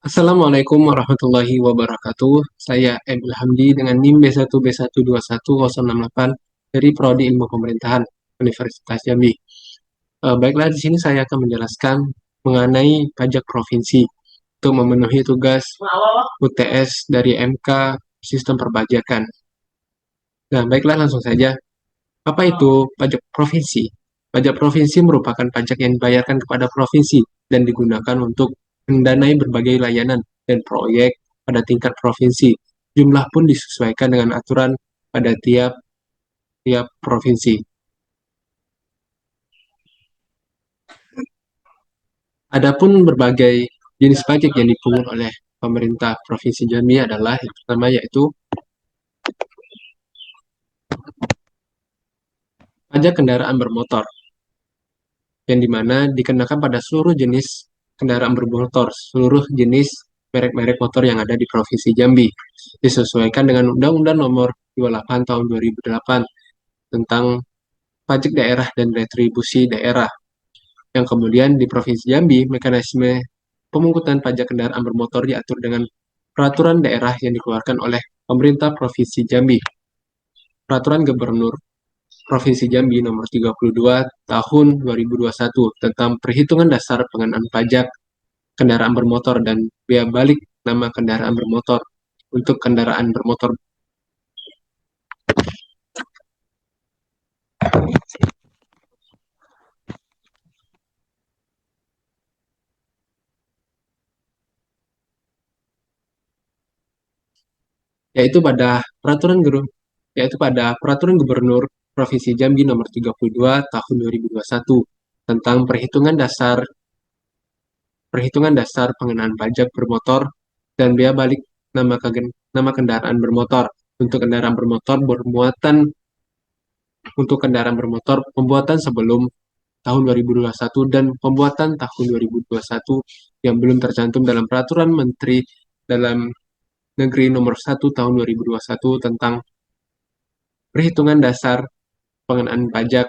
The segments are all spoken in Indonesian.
Assalamualaikum warahmatullahi wabarakatuh. Saya Emil Hamdi dengan NIM B1B1210068 dari Prodi Ilmu Pemerintahan Universitas Jambi. Baiklah, di sini saya akan menjelaskan mengenai pajak provinsi untuk memenuhi tugas UTS dari MK Sistem Perpajakan. Nah, baiklah langsung saja. Apa itu pajak provinsi? Pajak provinsi merupakan pajak yang dibayarkan kepada provinsi dan digunakan untuk mendanai berbagai layanan dan proyek pada tingkat provinsi. Jumlah pun disesuaikan dengan aturan pada tiap provinsi. Adapun berbagai jenis pajak yang dipungut oleh pemerintah Provinsi Jambi adalah yang pertama yaitu pajak kendaraan bermotor, yang dimana dikenakan pada seluruh jenis kendaraan bermotor, seluruh jenis merek-merek motor yang ada di Provinsi Jambi, disesuaikan dengan Undang-Undang Nomor 28 Tahun 2008 tentang pajak daerah dan retribusi daerah, yang kemudian di Provinsi Jambi mekanisme pemungutan pajak kendaraan bermotor diatur dengan peraturan daerah yang dikeluarkan oleh pemerintah Provinsi Jambi. Peraturan Gubernur Provinsi Jambi Nomor 32 Tahun 2021 tentang perhitungan dasar pengenaan pajak kendaraan bermotor dan bea balik nama kendaraan bermotor untuk kendaraan bermotor, yaitu pada peraturan peraturan Gubernur Provinsi Jambi Nomor 32 Tahun 2021 tentang perhitungan dasar pengenaan pajak bermotor dan bea balik nama kendaraan bermotor untuk kendaraan bermotor bermuatan untuk kendaraan bermotor pembuatan sebelum tahun 2021 dan pembuatan tahun 2021 yang belum tercantum dalam Peraturan Menteri dalam Negeri Nomor 1 Tahun 2021 tentang perhitungan dasar pengenaan pajak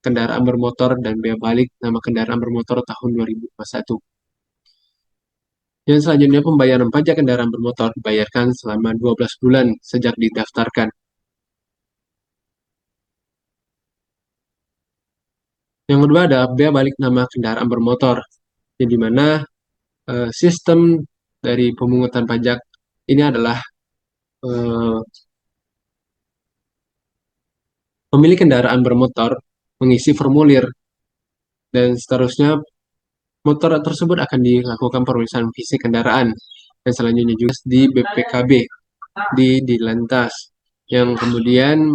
kendaraan bermotor dan bea balik nama kendaraan bermotor tahun 2021. Yang selanjutnya pembayaran pajak kendaraan bermotor dibayarkan selama 12 bulan sejak didaftarkan. Yang kedua ada bea balik nama kendaraan bermotor, yang dimana sistem dari pemungutan pajak ini adalah eh, pemilik kendaraan bermotor mengisi formulir dan seterusnya motor tersebut akan dilakukan pemeriksaan fisik kendaraan dan selanjutnya juga di BPKB di Lantas, yang kemudian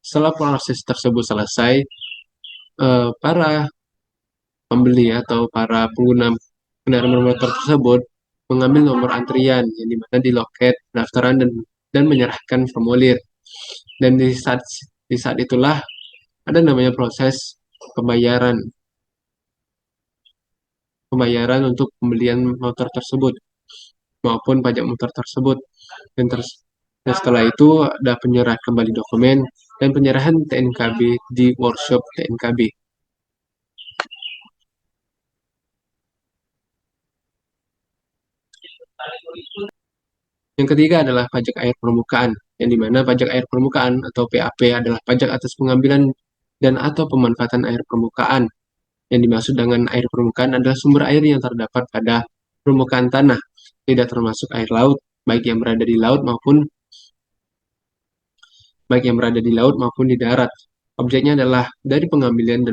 setelah proses tersebut selesai, para pembeli atau para pengguna kendaraan bermotor tersebut mengambil nomor antrian yang dimana di loket pendaftaran dan menyerahkan formulir, dan di saat itulah ada namanya proses pembayaran pembayaran untuk pembelian motor tersebut maupun pajak motor tersebut, dan, dan setelah itu ada penyerahan kembali dokumen dan penyerahan TNKB di workshop TNKB. Yang ketiga adalah pajak air permukaan, yang dimana pajak air permukaan atau PAP adalah pajak atas pengambilan dan atau pemanfaatan air permukaan. Yang dimaksud dengan air permukaan adalah sumber air yang terdapat pada permukaan tanah, tidak termasuk air laut, baik yang berada di laut maupun di darat. Objeknya adalah dari pengambilan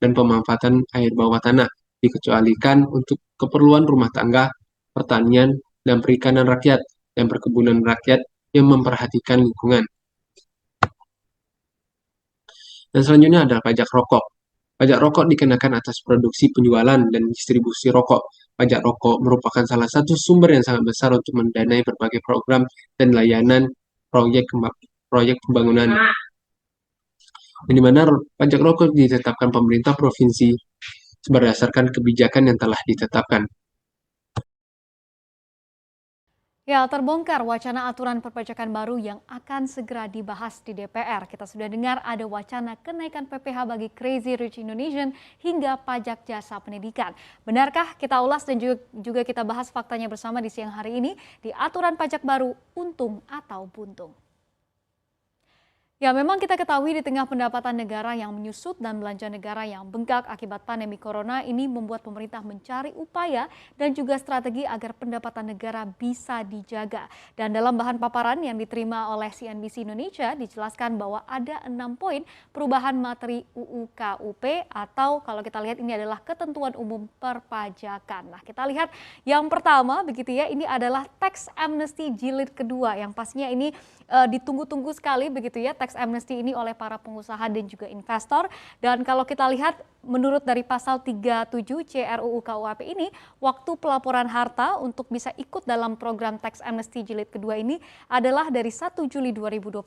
dan pemanfaatan air bawah tanah, dikecualikan untuk keperluan rumah tangga, pertanian, dan perikanan rakyat, dan perkebunan rakyat yang memperhatikan lingkungan. Dan selanjutnya adalah pajak rokok. Pajak rokok dikenakan atas produksi, penjualan, dan distribusi rokok. Pajak rokok merupakan salah satu sumber yang sangat besar untuk mendanai berbagai program dan layanan proyek proyek pembangunan. Di mana pajak rokok ditetapkan pemerintah provinsi berdasarkan kebijakan yang telah ditetapkan. Ya, terbongkar wacana aturan perpajakan baru yang akan segera dibahas di DPR. Kita sudah dengar ada wacana kenaikan PPh bagi Crazy Rich Indonesian hingga pajak jasa pendidikan. Benarkah? Kita ulas dan juga kita bahas faktanya bersama di siang hari ini di aturan pajak baru untung atau buntung. Ya, memang kita ketahui di tengah pendapatan negara yang menyusut dan belanja negara yang bengkak akibat pandemi corona ini membuat pemerintah mencari upaya dan juga strategi agar pendapatan negara bisa dijaga. Dan dalam bahan paparan yang diterima oleh CNBC Indonesia dijelaskan bahwa ada 6 poin perubahan materi UU KUP atau kalau kita lihat ini adalah ketentuan umum perpajakan. Nah, kita lihat yang pertama begitu ya, ini adalah tax amnesty jilid kedua yang pastinya ini ditunggu-tunggu sekali begitu ya tax amnesty ini oleh para pengusaha dan juga investor. Dan kalau kita lihat menurut dari pasal 37 C RUU KUHP ini, waktu pelaporan harta untuk bisa ikut dalam program tax amnesty jilid kedua ini adalah dari 1 Juli 2021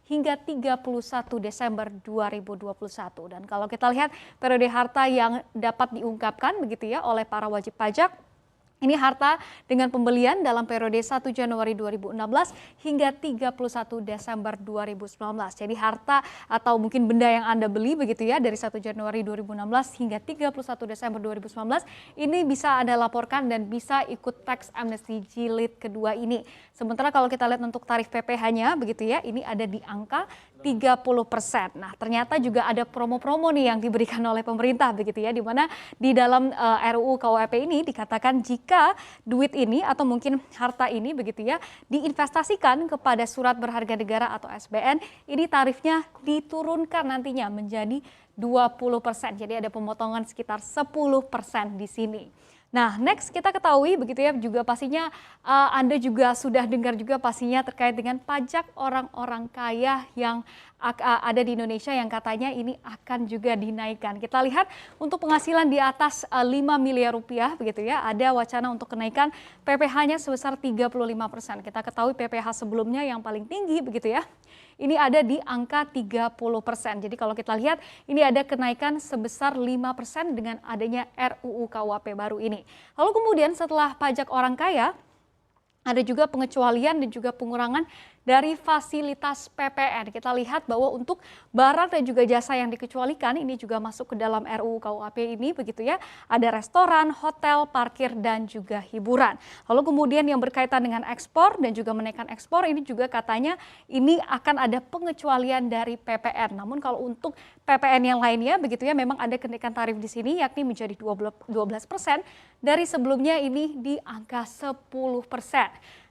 hingga 31 Desember 2021. Dan kalau kita lihat periode harta yang dapat diungkapkan begitu ya oleh para wajib pajak, ini harta dengan pembelian dalam periode 1 Januari 2016 hingga 31 Desember 2019. Jadi harta atau mungkin benda yang Anda beli begitu ya dari 1 Januari 2016 hingga 31 Desember 2019 ini bisa Anda laporkan dan bisa ikut tax amnesty jilid kedua ini. Sementara kalau kita lihat untuk tarif PPh-nya begitu ya, ini ada di angka 30%. Nah, ternyata juga ada promo-promo nih yang diberikan oleh pemerintah begitu ya, di mana di dalam RUU KUHP ini dikatakan jika duit ini atau mungkin harta ini begitu ya diinvestasikan kepada surat berharga negara atau SBN, ini tarifnya diturunkan nantinya menjadi 20%. Jadi ada pemotongan sekitar 10% di sini. Nah, next kita ketahui begitu ya juga pastinya Anda juga sudah dengar juga pastinya terkait dengan pajak orang-orang kaya yang ada di Indonesia yang katanya ini akan juga dinaikkan. Kita lihat untuk penghasilan di atas 5 miliar rupiah begitu ya, ada wacana untuk kenaikan PPh-nya sebesar 35%. Kita ketahui PPh sebelumnya yang paling tinggi begitu ya. Ini ada di angka 30%. Jadi kalau kita lihat ini ada kenaikan sebesar 5% dengan adanya RUU KUHP baru ini. Lalu kemudian setelah pajak orang kaya, ada juga pengecualian dan juga pengurangan dari fasilitas PPN. Kita lihat bahwa untuk barang dan juga jasa yang dikecualikan ini juga masuk ke dalam RUU KUHP ini begitu ya. Ada restoran, hotel, parkir dan juga hiburan. Lalu kemudian yang berkaitan dengan ekspor dan juga menaikkan ekspor ini juga katanya ini akan ada pengecualian dari PPN. Namun kalau untuk PPN yang lainnya begitu ya memang ada kenaikan tarif di sini yakni menjadi 12% dari sebelumnya ini di angka 10%.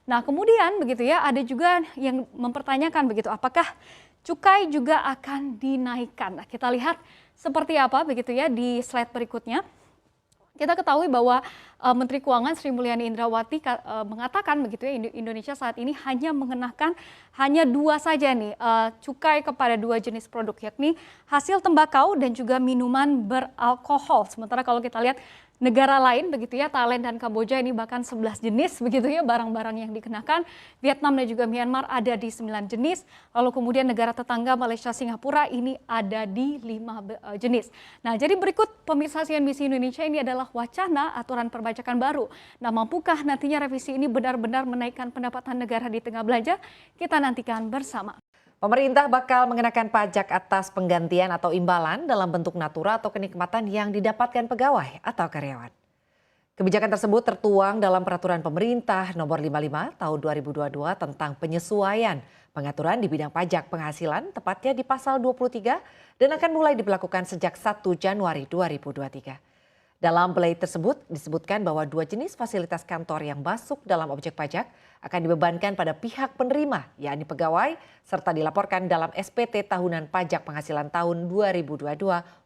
Nah, kemudian begitu ya, ada juga yang mempertanyakan begitu, apakah cukai juga akan dinaikkan? Nah, kita lihat seperti apa begitu ya di slide berikutnya. Kita ketahui bahwa Menteri Keuangan Sri Mulyani Indrawati mengatakan begitu ya Indonesia saat ini hanya mengenakan hanya dua saja nih cukai kepada dua jenis produk yakni hasil tembakau dan juga minuman beralkohol. Sementara kalau kita lihat negara lain begitu ya, Thailand dan Kamboja ini bahkan 11 jenis begitu ya barang-barang yang dikenakan. Vietnam dan juga Myanmar ada di 9 jenis. Lalu kemudian negara tetangga Malaysia, Singapura ini ada di 5 jenis. Nah, jadi berikut pemirsa CNBC Indonesia ini adalah wacana aturan perpajakan baru. Nah, mampukah nantinya revisi ini benar-benar menaikkan pendapatan negara di tengah belanja? Kita nantikan bersama. Pemerintah bakal mengenakan pajak atas penggantian atau imbalan dalam bentuk natura atau kenikmatan yang didapatkan pegawai atau karyawan. Kebijakan tersebut tertuang dalam Peraturan Pemerintah Nomor 55 Tahun 2022 tentang penyesuaian pengaturan di bidang pajak penghasilan, tepatnya di Pasal 23 dan akan mulai diberlakukan sejak 1 Januari 2023. Dalam belai tersebut disebutkan bahwa dua jenis fasilitas kantor yang masuk dalam objek pajak akan dibebankan pada pihak penerima, yakni pegawai, serta dilaporkan dalam SPT Tahunan Pajak Penghasilan tahun 2022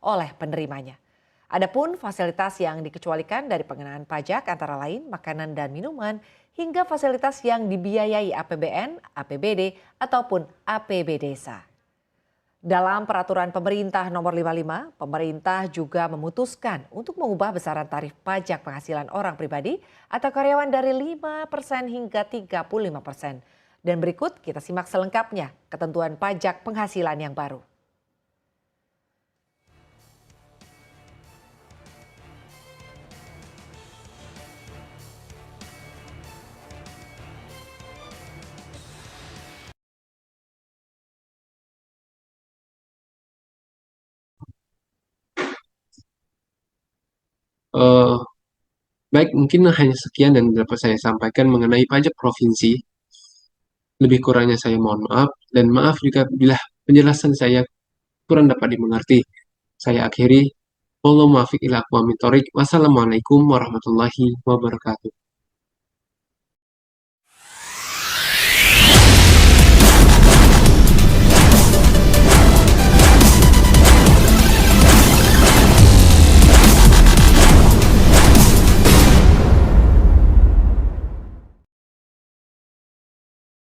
oleh penerimanya. Adapun fasilitas yang dikecualikan dari pengenaan pajak antara lain makanan dan minuman hingga fasilitas yang dibiayai APBN, APBD, ataupun APB Desa. Dalam Peraturan Pemerintah Nomor 55, pemerintah juga memutuskan untuk mengubah besaran tarif pajak penghasilan orang pribadi atau karyawan dari 5% hingga 35%. Dan berikut kita simak selengkapnya ketentuan pajak penghasilan yang baru. Eh, Baik, mungkin hanya sekian yang dapat saya sampaikan mengenai pajak provinsi. Lebih kurangnya saya mohon maaf, dan maaf jika bila penjelasan saya kurang dapat dimengerti. Saya akhiri. Wallahu muwaffiq ila aqwamit thoriq. Wassalamualaikum warahmatullahi wabarakatuh.